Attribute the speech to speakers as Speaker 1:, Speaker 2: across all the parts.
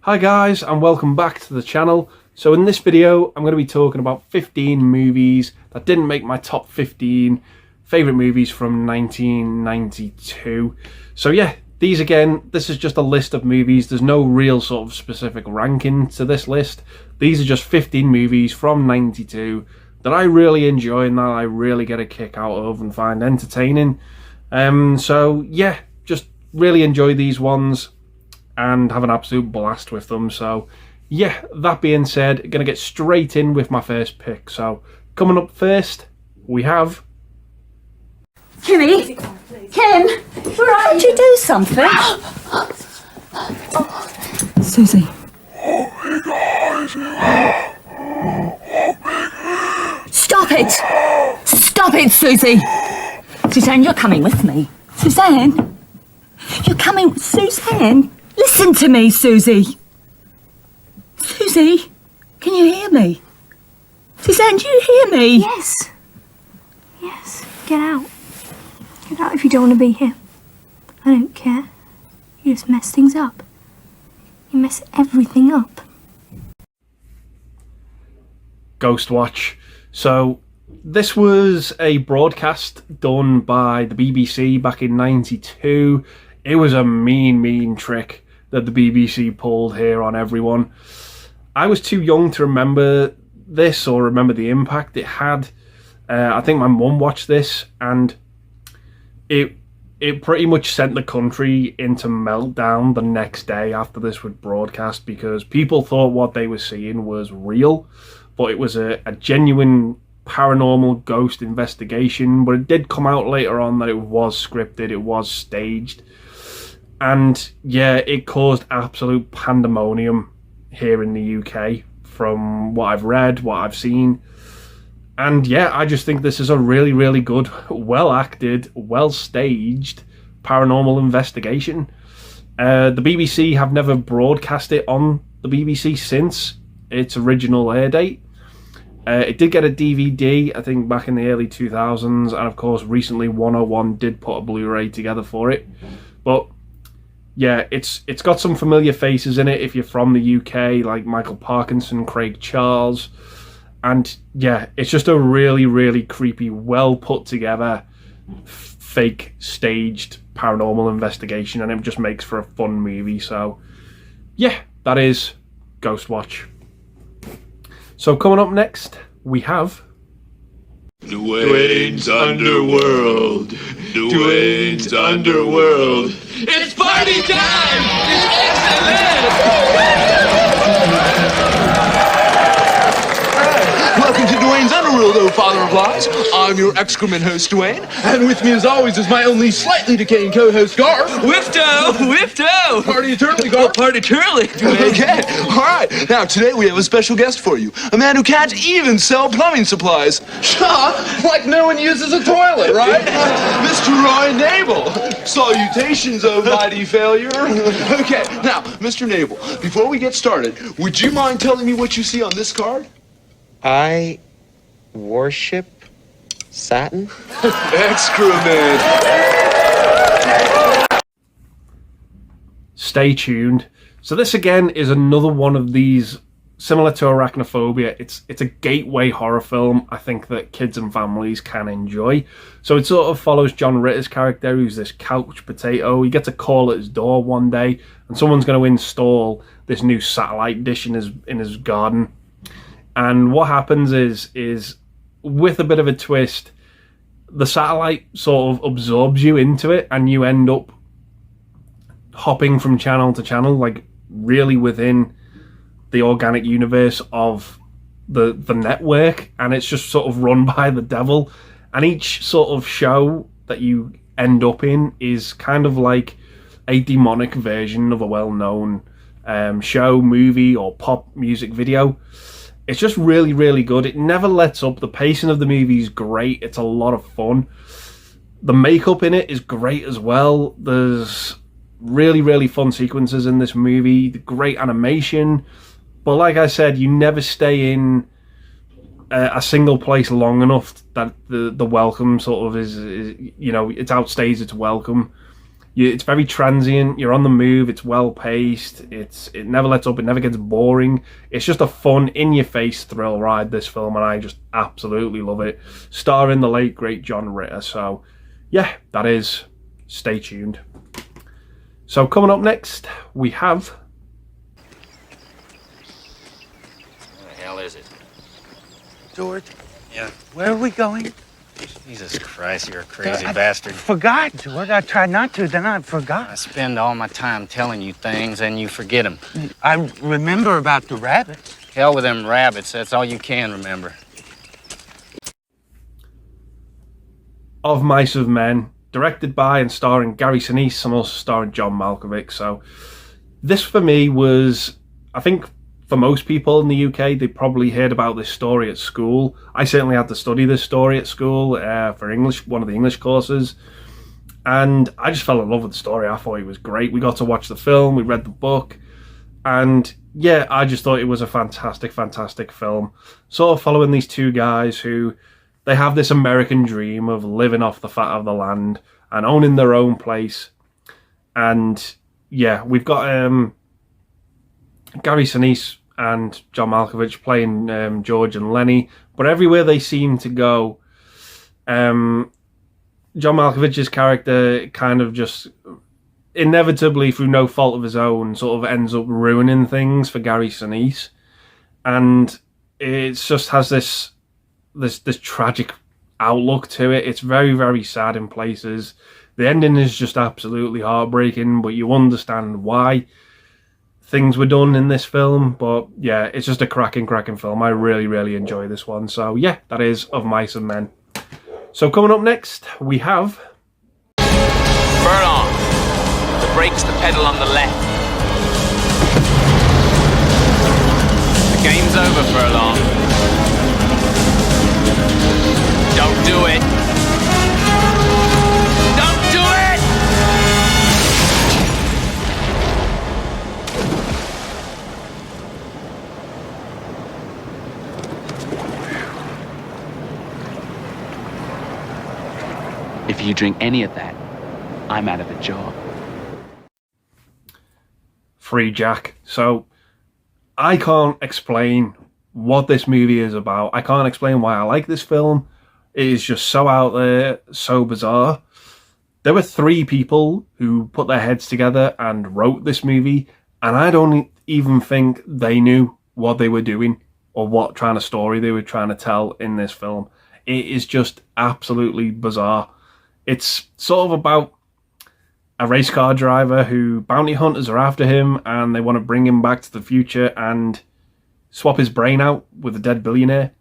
Speaker 1: Hi guys, and welcome back to the channel. So in this video I'm going to be talking about 15 movies that didn't make my top 15 favourite movies from 1992. So yeah, this is just a list of movies. There's no real sort of specific ranking to this list. These are just 15 movies from 92 that I really enjoy and that I really get a kick out of and find entertaining. So yeah, just really enjoy these ones and have an absolute blast with them. So yeah, that being said, gonna get straight in with my first pick. So coming up first, we have
Speaker 2: Kimmy! Kim! Could you do something? Susie. Stop it! Stop it, Susie! Suzanne, you're coming with me. Suzanne? You're coming... Suzanne? Listen to me, Susie. Susie, can you hear me? Suzanne, do you hear me?
Speaker 3: Yes. Yes. Get out. Get out if you don't want to be here. I don't care. You just mess things up. You mess everything up.
Speaker 1: Ghostwatch. So this was a broadcast done by the BBC back in 92. It was a mean trick that the BBC pulled here on everyone. I was too young to remember this or remember the impact it had. I think my mum watched this and it pretty much sent the country into meltdown the next day after this was broadcast, because people thought what they were seeing was real, but it was a genuine paranormal ghost investigation. But it did come out later on that it was scripted, it was staged. And yeah, it caused absolute pandemonium here in the UK from what I've read, what I've seen. And yeah, I just think this is a really good, well acted, well staged paranormal investigation. The BBC have never broadcast it on the BBC since its original air date. It did get a DVD, I think, back in the early 2000s, and of course recently 101 did put a Blu-ray together for it. But yeah, it's got some familiar faces in it if you're from the UK, like Michael Parkinson, Craig Charles. And yeah, it's just a really creepy, well put together, fake staged paranormal investigation, and it just makes for a fun movie. So yeah, that is Ghostwatch. So coming up next, we have
Speaker 4: Dwayne's Underworld. Dwayne's Underworld. It's party time! It's excellent! Welcome to Dwayne's Underworld, oh father of lies. I'm your excrement host, Dwayne, and with me as always is my only slightly decaying co-host, Garth.
Speaker 5: Whifto! Whifto!
Speaker 4: Party eternally, Garth.
Speaker 5: Party eternally, Dwayne.
Speaker 4: Okay, alright. Now, today we have a special guest for you. A man who can't even sell plumbing supplies. Like no one uses a toilet, right? Mr. Roy Nabel. Salutations, oh mighty failure. Okay, now, Mr. Nabel, before we get started, would you mind telling me what you see on this card?
Speaker 6: I worship Saturn.
Speaker 4: Excrement.
Speaker 1: Stay tuned. So this again is another one of these, similar to Arachnophobia. It's a gateway horror film I think that kids and families can enjoy. So it sort of follows John Ritter's character, who's this couch potato. He gets a call at his door one day and someone's going to install this new satellite dish in his garden. And what happens is with a bit of a twist, the satellite sort of absorbs you into it and you end up hopping from channel to channel, like really within the organic universe of the network, and it's just sort of run by the devil. And each sort of show that you end up in is kind of like a demonic version of a well-known show, movie, or pop music video. It's just really good. It never lets up. The pacing of the movie is great. It's a lot of fun. The makeup in it is great as well. There's really fun sequences in this movie. Great animation. But like I said, you never stay in a single place long enough that the welcome sort of is, you know, it outstays its welcome. It's very transient. You're on the move. It's well paced. It never lets up. It never gets boring. It's just a fun, in-your-face thrill ride, this film, and I just absolutely love it. Starring the late great John Ritter. So, yeah, that is. Stay tuned. So coming up next, we have.
Speaker 7: Where the hell is it?
Speaker 8: George,
Speaker 7: Yeah.
Speaker 8: where are we going?
Speaker 7: Jesus Christ, you're a crazy bastard.
Speaker 8: Forgot, George. I tried not to, then I
Speaker 7: I
Speaker 8: forgot.
Speaker 7: spend all my time telling you things and you forget them.
Speaker 8: I remember about the rabbits.
Speaker 7: Hell with them rabbits, that's all you can remember.
Speaker 1: Of Mice of Men, directed by and starring Gary Sinise and also starring John Malkovich. So this for me was, I think for most people in the UK, they probably heard about this story at school. I certainly had to study this story at school for English, one of the English courses. And I just fell in love with the story. I thought it was great. We got to watch the film, we read the book. And yeah, I just thought it was a fantastic, fantastic film. Sort of following these two guys who, they have this American dream of living off the fat of the land and owning their own place. And yeah, we've got Gary Sinise and John Malkovich playing George and Lenny. But everywhere they seem to go, John Malkovich's character kind of just inevitably, through no fault of his own, sort of ends up ruining things for Gary Sinise. And it just has this tragic outlook to it. It's very, very sad in places. The ending is just absolutely heartbreaking, but you understand why things were done in this film. But yeah, it's just a cracking film. I really, really enjoy this one. So yeah, that is Of Mice and Men. So coming up next, we have...
Speaker 5: Furlong. The brake's the pedal on the left. The game's over, Furlong. Don't do it. Don't do it!
Speaker 9: If you drink any of that, I'm out of a job.
Speaker 1: Free Jack. So I can't explain what this movie is about. I can't explain why I like this film. It is just so out there, so bizarre. There were 3 people who put their heads together and wrote this movie, and I don't even think they knew what they were doing or what kind of story they were trying to tell in this film. It is just absolutely bizarre. It's sort of about a race car driver who bounty hunters are after him and they want to bring him back to the future and swap his brain out with a dead billionaire.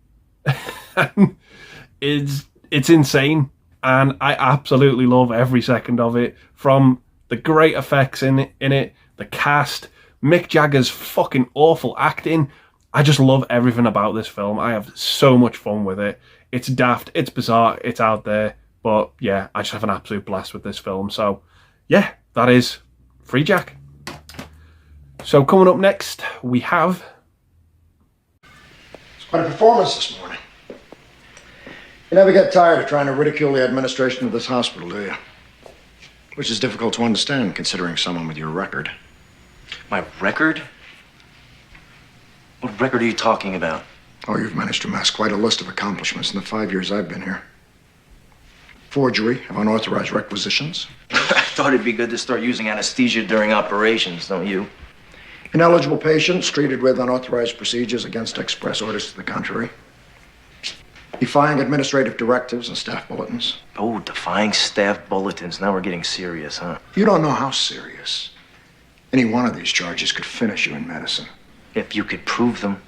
Speaker 1: It's insane, and I absolutely love every second of it. From the great effects in it, the cast, Mick Jagger's fucking awful acting. I just love everything about this film. I have so much fun with it. It's daft, it's bizarre, it's out there, but yeah, I just have an absolute blast with this film. So yeah, that is Free Jack. So coming up next, we have...
Speaker 10: It's quite a performance this morning. You never get tired of trying to ridicule the administration of this hospital, do you? Which is difficult to understand, considering someone with your record.
Speaker 11: My record? What record are you talking about?
Speaker 10: Oh, you've managed to amass quite a list of accomplishments in the 5 years I've been here. Forgery of unauthorized requisitions.
Speaker 11: I thought it'd be good to start using anesthesia during operations, don't you?
Speaker 10: Ineligible patients treated with unauthorized procedures against express orders to the contrary. Defying administrative directives and staff bulletins.
Speaker 11: Oh, defying staff bulletins. Now we're getting serious, huh?
Speaker 10: You don't know how serious. Any one of these charges could finish you in medicine.
Speaker 11: If you could prove them.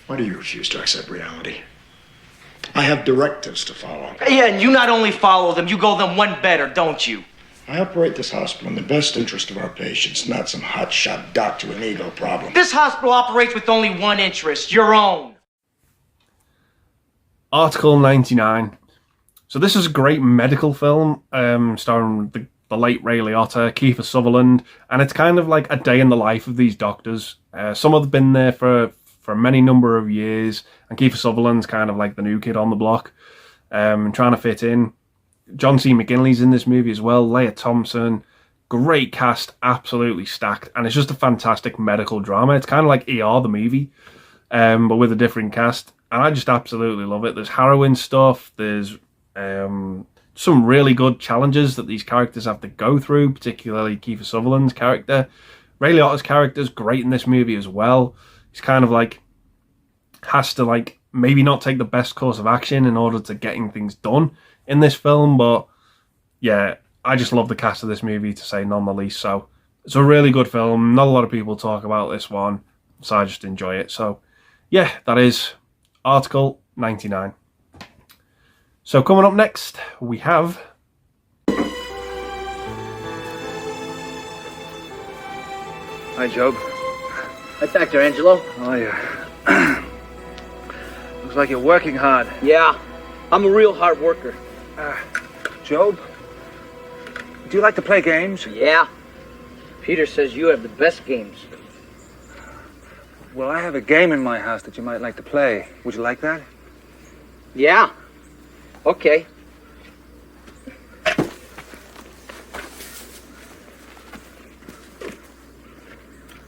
Speaker 10: Why do you refuse to accept reality? I have directives to follow.
Speaker 11: Yeah, and you not only follow them, you go them one better, don't you?
Speaker 10: I operate this hospital in the best interest of our patients, not some hotshot doctor with an ego problem.
Speaker 11: This hospital operates with only one interest, your own.
Speaker 1: Article 99. So this is a great medical film starring the late Ray Liotta, Kiefer Sutherland, and it's kind of like a day in the life of these doctors. Some have been there for many number of years, and Kiefer Sutherland's kind of like the new kid on the block, trying to fit in. John C. McGinley's in this movie as well. Leah Thompson. Great cast, absolutely stacked. And it's just a fantastic medical drama. It's kind of like ER, the movie, but with a different cast. And I just absolutely love it. There's harrowing stuff. There's some really good challenges that these characters have to go through, particularly Kiefer Sutherland's character. Ray Liotta's character is great in this movie as well. He's kind of like, has to like maybe not take the best course of action in order to getting things done in this film. But yeah, I just love the cast of this movie, to say none the least. So it's a really good film. Not a lot of people talk about this one, so I just enjoy it. So yeah, that is Article 99. So coming up next, we have...
Speaker 12: Hi, Job.
Speaker 11: Hi, Dr. Angelo.
Speaker 12: Oh, yeah. Looks like you're working hard.
Speaker 11: Yeah, I'm a real hard worker.
Speaker 12: Job, do you like to play games?
Speaker 11: Yeah. Peter says you have the best games.
Speaker 12: Well, I have a game in my house that you might like to play. Would you like that?
Speaker 11: Yeah. Okay.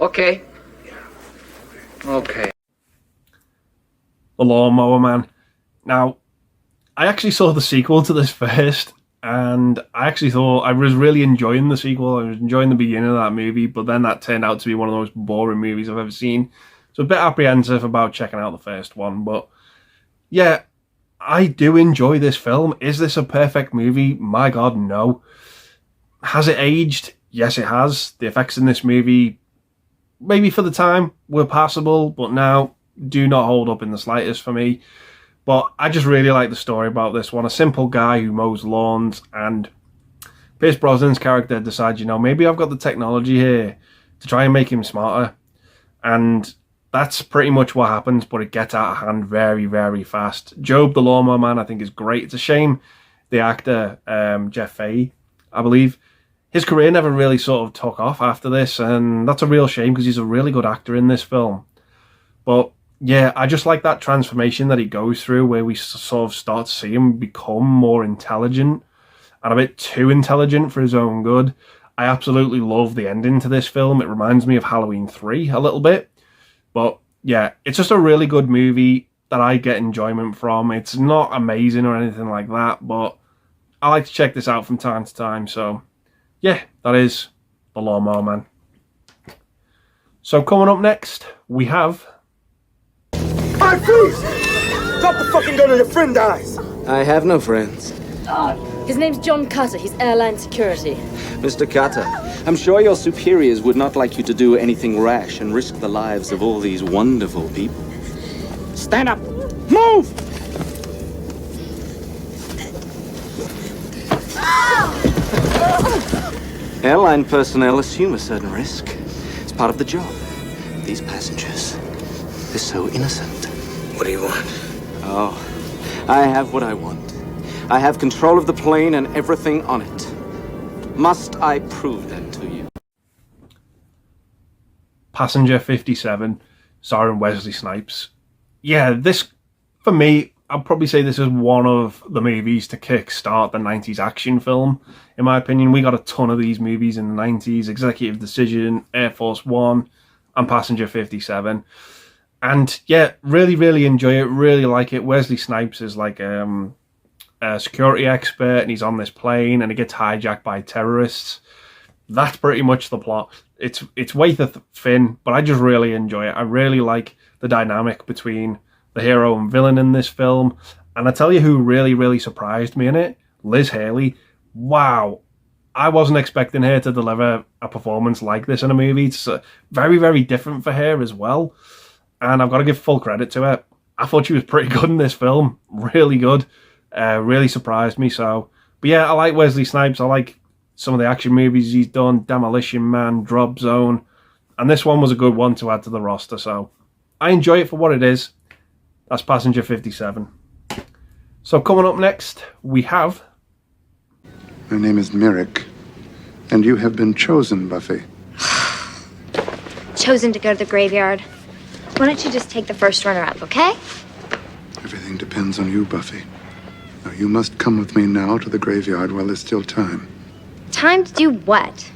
Speaker 11: Okay.
Speaker 12: Okay.
Speaker 1: The Lawnmower Man. Now, I actually saw the sequel to this first, and I actually thought I was really enjoying the sequel. I was enjoying the beginning of that movie, but then that turned out to be one of the most boring movies I've ever seen. So a bit apprehensive about checking out the first one, but yeah, I do enjoy this film. Is this a perfect movie? My God, no. Has it aged? Yes, it has. The effects in this movie, maybe for the time, were passable, but now do not hold up in the slightest for me. But I just really like the story about this one. A simple guy who mows lawns, and Pierce Brosnan's character decides, you know, maybe I've got the technology here to try and make him smarter. And that's pretty much what happens, but it gets out of hand very, very fast. Job, the Lawnmower Man, I think is great. It's a shame the actor, Jeff Fahey, I believe, his career never really sort of took off after this, and that's a real shame because he's a really good actor in this film. But yeah, I just like that transformation that he goes through, where we sort of start to see him become more intelligent and a bit too intelligent for his own good. I absolutely love the ending to this film. It reminds me of Halloween 3 a little bit. But yeah, it's just a really good movie that I get enjoyment from. It's not amazing or anything like that, but I like to check this out from time to time. So yeah, that is The Lawnmower Man. So coming up next, we have...
Speaker 13: Hey, freeze! Drop the fucking gun or your friend dies!
Speaker 14: I have no friends.
Speaker 15: His name's John Cutter. He's airline security.
Speaker 14: Mr. Cutter, I'm sure your superiors would not like you to do anything rash and risk the lives of all these wonderful people. Stand up! Move! Airline personnel assume a certain risk. It's part of the job. These passengers, they're so innocent.
Speaker 13: What do you want?
Speaker 14: Oh, I have what I want. I have control of the plane and everything on it. Must I prove that to you?
Speaker 1: Passenger 57, starring Wesley Snipes. Yeah, this, for me, I'd probably say this is one of the movies to kickstart the 90s action film. In my opinion, we got a ton of these movies in the 90s. Executive Decision, Air Force One, and Passenger 57. And yeah, really, really enjoy it. Really like it. Wesley Snipes is like a security expert, and he's on this plane, and it gets hijacked by terrorists. That's pretty much the plot. It's way too thin, but I just really enjoy it. I really like the dynamic between the hero and villain in this film. And I tell you who really, really surprised me in it, Liz Haley. Wow. I wasn't expecting her to deliver a performance like this in a movie. It's very, very different for her as well. And I've got to give full credit to her. I thought she was pretty good in this film. Really good. Really surprised me. So, but yeah, I like Wesley Snipes. I like some of the action movies he's done. Demolition Man, Drop Zone. And this one was a good one to add to the roster. So I enjoy it for what it is. That's Passenger 57. So coming up next, we have...
Speaker 16: My name is Merrick, and you have been chosen, Buffy.
Speaker 17: Chosen to go to the graveyard. Why don't you just take the first runner-up, okay?
Speaker 16: Everything depends on you, Buffy. Now, you must come with me now to the graveyard while there's still time.
Speaker 17: Time to do what?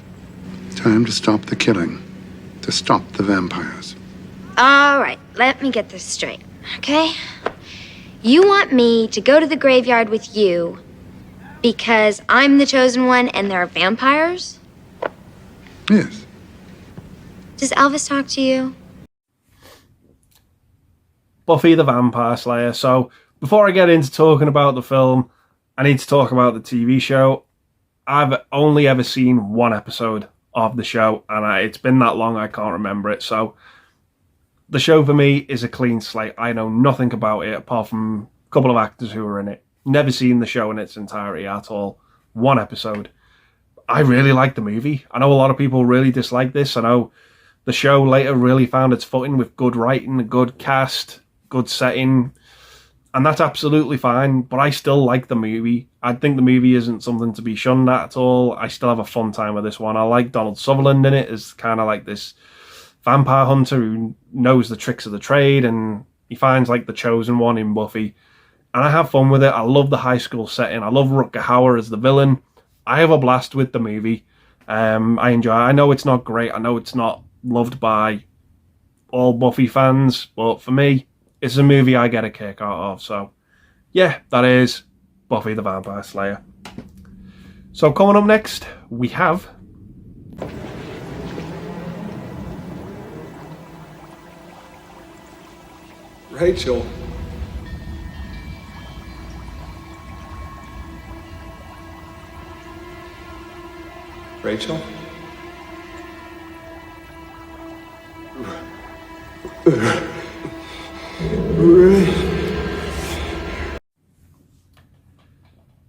Speaker 16: Time to stop the killing. To stop the vampires.
Speaker 17: All right, let me get this straight, okay? You want me to go to the graveyard with you because I'm the chosen one and there are vampires?
Speaker 16: Yes.
Speaker 17: Does Elvis talk to you?
Speaker 1: Buffy the Vampire Slayer. So before I get into talking about the film, I need to talk about the TV show. I've only ever seen one episode of the show, and it's been that long I can't remember it. So the show for me is a clean slate. I know nothing about it apart from a couple of actors who are in it. Never seen the show in its entirety at all. One episode. I really like the movie. I know a lot of people really dislike this. I know the show later really found its footing with good writing, a good cast, good setting, and that's absolutely fine, but I still like the movie. I think the movie isn't something to be shunned at all. I still have a fun time with this one. I like Donald Sutherland in it as kind of like this vampire hunter who knows the tricks of the trade, and he finds like the chosen one in Buffy, and I have fun with it. I love the high school setting. I love Rutger Hauer as the villain. I have a blast with the movie. I enjoy it. I know it's not great. I know it's not loved by all Buffy fans, but for me, it's a movie I get a kick out of. So yeah, that is Buffy the Vampire Slayer. So coming up next, we have
Speaker 18: Rachel. Rachel?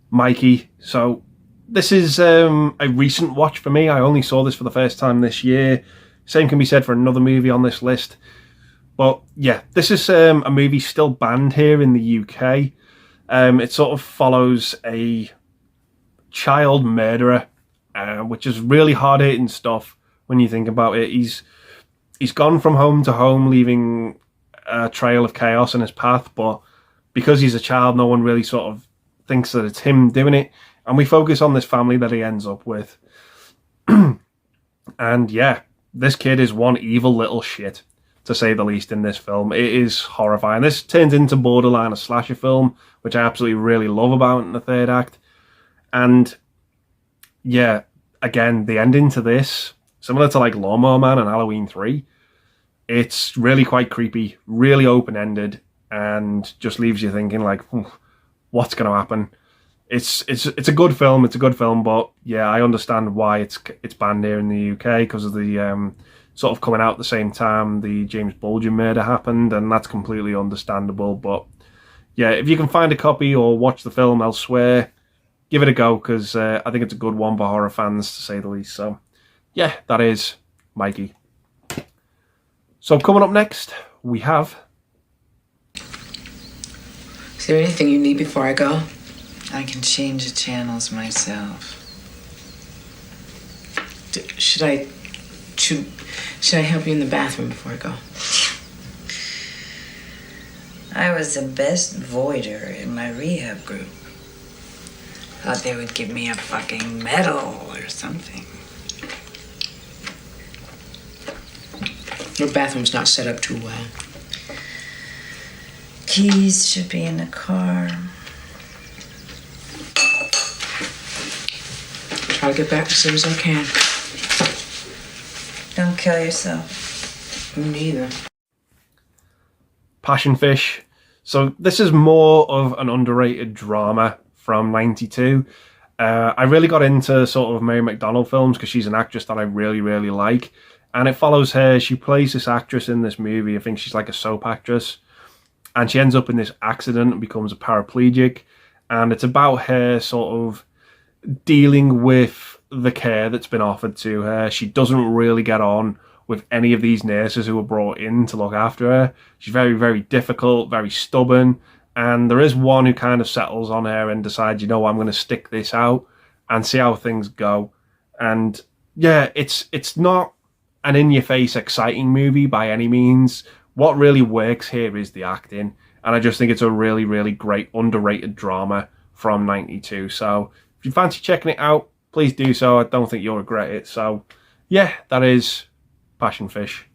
Speaker 1: Mikey. So this is a recent watch for me. I only saw this for the first time this year. Same can be said for another movie on this list. But yeah, this is a movie still banned here in the UK. It sort of follows a child murderer, which is really hard-hitting stuff when you think about it. He's gone from home to home, leaving a trail of chaos in his path, but because he's a child, no one really sort of thinks that it's him doing it, and we focus on this family that he ends up with. And yeah, this kid is one evil little shit, to say the least, in this film. It is horrifying. This turns into borderline a slasher film, which I absolutely really love about in the third act. And yeah, again, the ending to this, similar to like Lawnmower Man and Halloween 3, it's really quite creepy, really open-ended, and just leaves you thinking like, what's going to happen? It's a good film. It's a good film, but yeah, I understand why it's banned here in the UK because of the sort of coming out at the same time the James Bulger murder happened, and that's completely understandable. But yeah, if you can find a copy or watch the film elsewhere, give it a go, because I think it's a good one for horror fans, to say the least. So yeah, that is Mikey. So coming up next, we have...
Speaker 19: Is there anything you need before I go? I can change the channels myself. Should I help you in the bathroom before I go?
Speaker 20: I was the best voider in my rehab group. Thought they would give me a fucking medal or something.
Speaker 19: Your bathroom's not set up too well.
Speaker 20: Keys should be in the car.
Speaker 19: Try to get back as soon as I can.
Speaker 20: Don't kill yourself.
Speaker 19: Me neither.
Speaker 1: Passion Fish. So this is more of an underrated drama from '92. I really got into sort of Mary McDonnell films because she's an actress that I really, really like. And it follows her. She plays this actress in this movie. I think she's like a soap actress. And she ends up in this accident and becomes a paraplegic. And it's about her sort of dealing with the care that's been offered to her. She doesn't really get on with any of these nurses who were brought in to look after her. She's very, very difficult, very stubborn. And there is one who kind of settles on her and decides, you know, I'm going to stick this out and see how things go. And yeah, it's not an in-your-face exciting movie by any means. What really works here is the acting. And I just think it's a really, really great underrated drama from 92. So if you fancy checking it out, please do so. I don't think you'll regret it. So yeah, that is Passion Fish.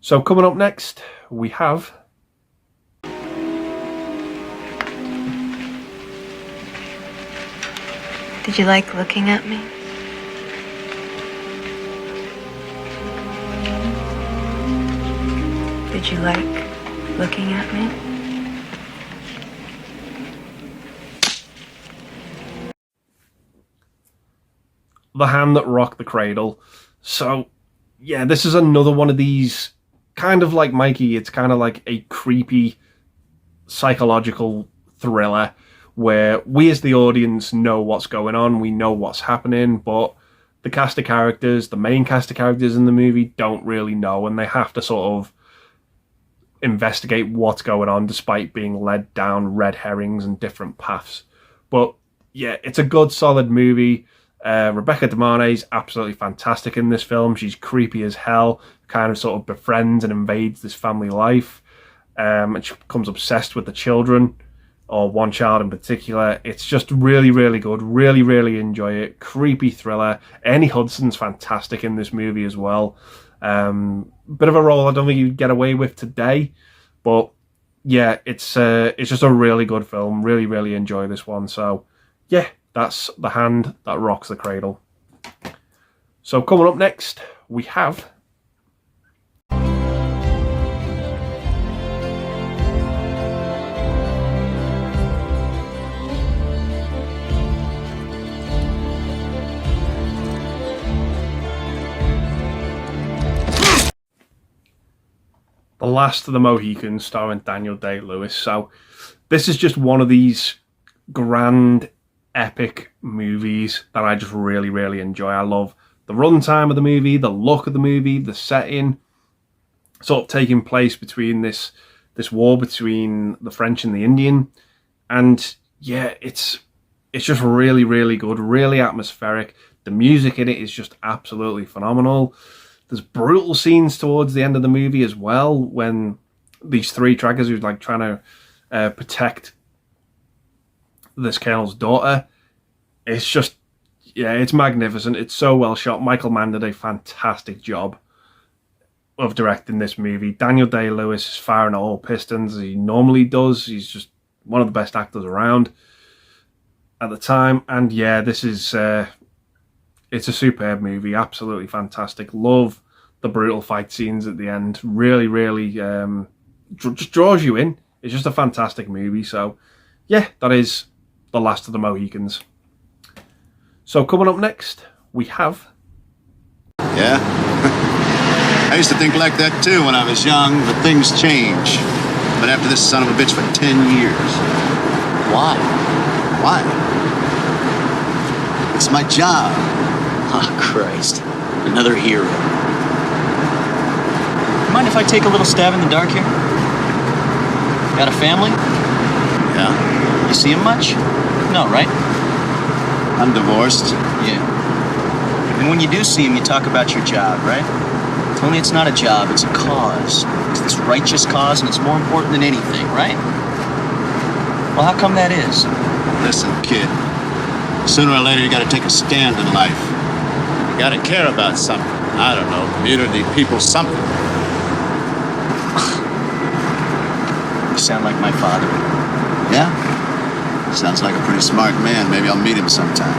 Speaker 1: So coming up next, we have...
Speaker 21: Did you like looking at me? Did you like looking at me?
Speaker 1: The Hand That Rocked the Cradle. So yeah, this is another one of these, kind of like Mikey, it's kind of like a creepy psychological thriller where we as the audience know what's going on, we know what's happening, but the cast of characters, the main cast of characters in the movie, don't really know, and they have to sort of investigate what's going on despite being led down red herrings and different paths. But yeah, it's a good, solid movie. Rebecca De Mornay's absolutely fantastic in this film. She's creepy as hell, kind of sort of befriends and invades this family life, and she becomes obsessed with the children, or one child in particular. It's just really, really good. Really, really enjoy it. Creepy thriller. Ernie Hudson's fantastic in this movie as well. Bit of a role I don't think you'd get away with today, but yeah, it's just a really good film. Really, really enjoy this one. So yeah, that's The Hand That Rocks the Cradle. So coming up next, we have... The Last of the Mohicans, starring Daniel Day-Lewis. So this is just one of these grand, epic movies that I just really, really enjoy. I love the runtime of the movie, the look of the movie, the setting, sort of taking place between this war between the French and the Indian. And yeah, it's just really, really good, really atmospheric. The music in it is just absolutely phenomenal. There's brutal scenes towards the end of the movie as well, when these three trackers who's like trying to protect this colonel's daughter. It's just, yeah, it's magnificent. It's so well shot. Michael Mann did a fantastic job of directing this movie. Daniel Day-Lewis is firing at all pistons as he normally does. He's just one of the best actors around at the time. And yeah, this is it's a superb movie. Absolutely fantastic. Love the brutal fight scenes at the end. Really, really just draws you in. It's just a fantastic movie. So yeah, that is The Last of the Mohicans. So coming up next, we have...
Speaker 22: Yeah? I used to think like that too when I was young, but things change. But after this son of a bitch for 10 years. Why? Why? It's my job.
Speaker 23: Oh, Christ. Another hero. Mind if I take a little stab in the dark here? Got a family?
Speaker 22: Yeah?
Speaker 23: You see him much? No, right?
Speaker 22: I'm divorced.
Speaker 23: Yeah. And when you do see him, you talk about your job, right? Only it's not a job, it's a cause. It's this righteous cause, and it's more important than anything, right? Well, how come that is?
Speaker 22: Listen, kid. Sooner or later, you gotta take a stand in life. You gotta care about something. I don't know, community, people, something.
Speaker 23: You sound like my father.
Speaker 22: Yeah? Sounds like a pretty smart man. Maybe I'll meet him sometime.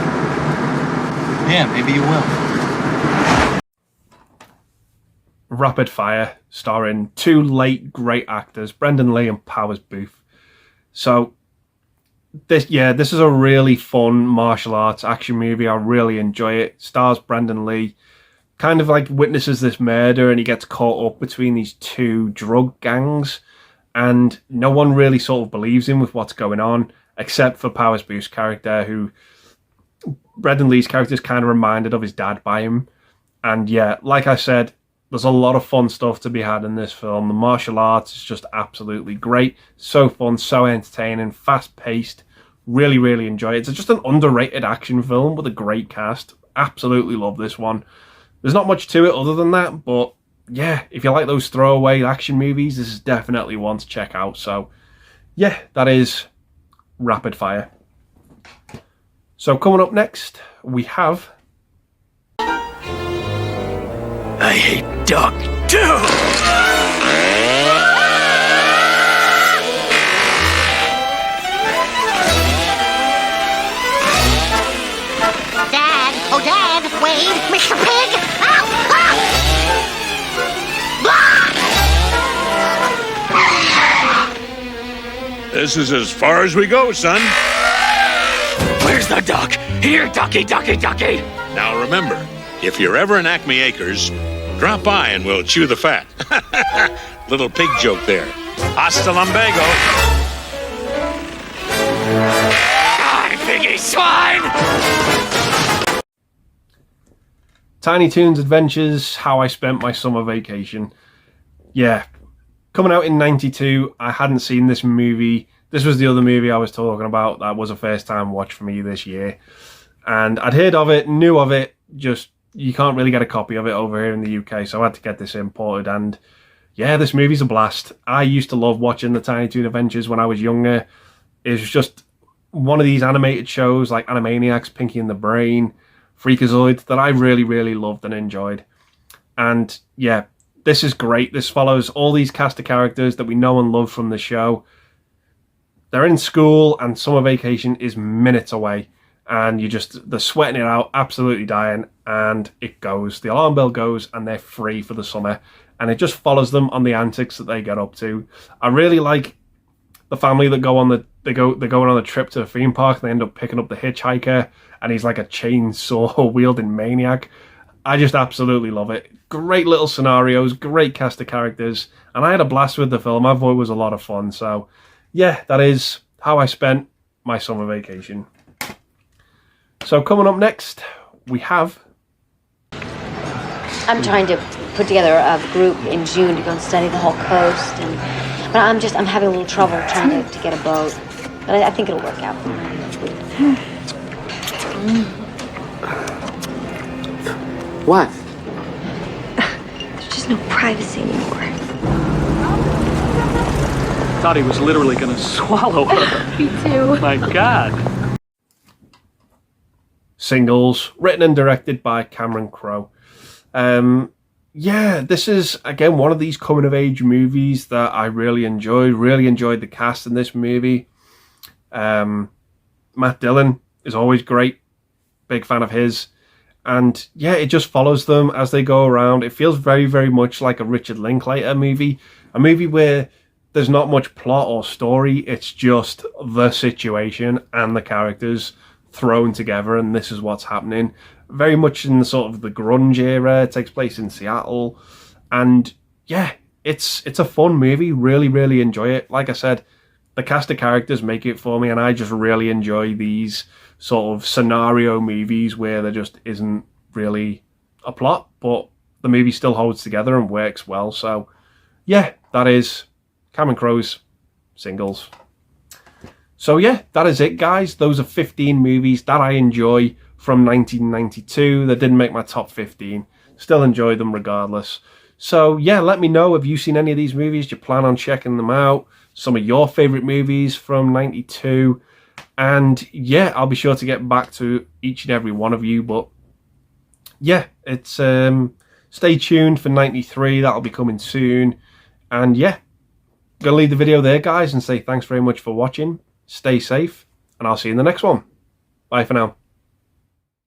Speaker 23: Yeah, maybe you will.
Speaker 1: Rapid Fire, starring two late great actors, Brendan Lee and Powers Booth. So this is a really fun martial arts action movie. I really enjoy it. Stars Brendan Lee, kind of like witnesses this murder, and he gets caught up between these two drug gangs, and no one really sort of believes him with what's going on, except for Powers Booth's character, who Brendan Lee's character is kind of reminded of his dad by him. And yeah, like I said, there's a lot of fun stuff to be had in this film. The martial arts is just absolutely great. So fun, so entertaining, fast-paced. Really, really enjoy it. It's just an underrated action film with a great cast. Absolutely love this one. There's not much to it other than that, but yeah, if you like those throwaway action movies, this is definitely one to check out. So yeah, that is rapid fire. So coming up next, we have...
Speaker 5: I hate Doc too!
Speaker 2: Dad! Oh, Dad! Wade! Mr. Pig! Ow! Ah!
Speaker 3: This is as far as we go, son.
Speaker 5: Where's the duck? Here, ducky, ducky, ducky!
Speaker 3: Now remember, if you're ever in Acme Acres, drop by and we'll chew the fat. Little pig joke there. Hasta lumbago.
Speaker 5: Die, piggy swine!
Speaker 1: Tiny Toons Adventures, How I Spent My Summer Vacation. Yeah, coming out in 92, I hadn't seen this movie. This was the other movie I was talking about that was a first time watch for me this year. And I'd heard of it, knew of it, just you can't really get a copy of it over here in the UK, so I had to get this imported. And yeah, this movie's a blast. I used to love watching the Tiny Toon Adventures when I was younger. It was just one of these animated shows like Animaniacs, Pinky and the Brain, Freakazoid that I really, really loved and enjoyed. And yeah, this is great. This follows all these cast of characters that we know and love from the show. They're in school and summer vacation is minutes away. And they're sweating it out, absolutely dying, and it goes. The alarm bell goes, and they're free for the summer. And it just follows them on the antics that they get up to. I really like the family that they're going on a trip to a theme park. They end up picking up the hitchhiker, and he's like a chainsaw wielding maniac. I just absolutely love it. Great little scenarios, great cast of characters, and I had a blast with the film. I thought it was a lot of fun. So yeah, that is how I spent my summer vacation. So coming up next, we have...
Speaker 6: I'm trying to put together a group in June to go and study the whole coast, but I'm having a little trouble trying to get a boat. But I think it'll work out.
Speaker 14: What?
Speaker 17: There's just no privacy anymore.
Speaker 1: Thought he was literally going to swallow her.
Speaker 17: Me too.
Speaker 1: My God. Singles, written and directed by Cameron Crowe. Yeah, this is, again, one of these coming-of-age movies that I really enjoyed. Really enjoyed the cast in this movie. Matt Dillon is always great. Big fan of his. And yeah, it just follows them as they go around. It feels very, very much like a Richard Linklater movie. A movie where there's not much plot or story. It's just the situation and the characters thrown together, and this is what's happening. Very much in the sort of the grunge era. It takes place in Seattle, and yeah, it's a fun movie. Really, really enjoy it. Like I said, the cast of characters make it for me, and I just really enjoy these sort of scenario movies where there just isn't really a plot, but the movie still holds together and works well. So yeah, that is Cameron Crowe's Singles. So yeah, that is it, guys. Those are 15 movies that I enjoy from 1992 that didn't make my top 15. Still enjoy them regardless. So yeah, let me know, have you seen any of these movies? Do you plan on checking them out? Some of your favourite movies from 92. And yeah, I'll be sure to get back to each and every one of you. But yeah, it's stay tuned for 93. That'll be coming soon. And yeah, gonna leave the video there, guys, and say thanks very much for watching. Stay safe, and I'll see you in the next one. Bye for now.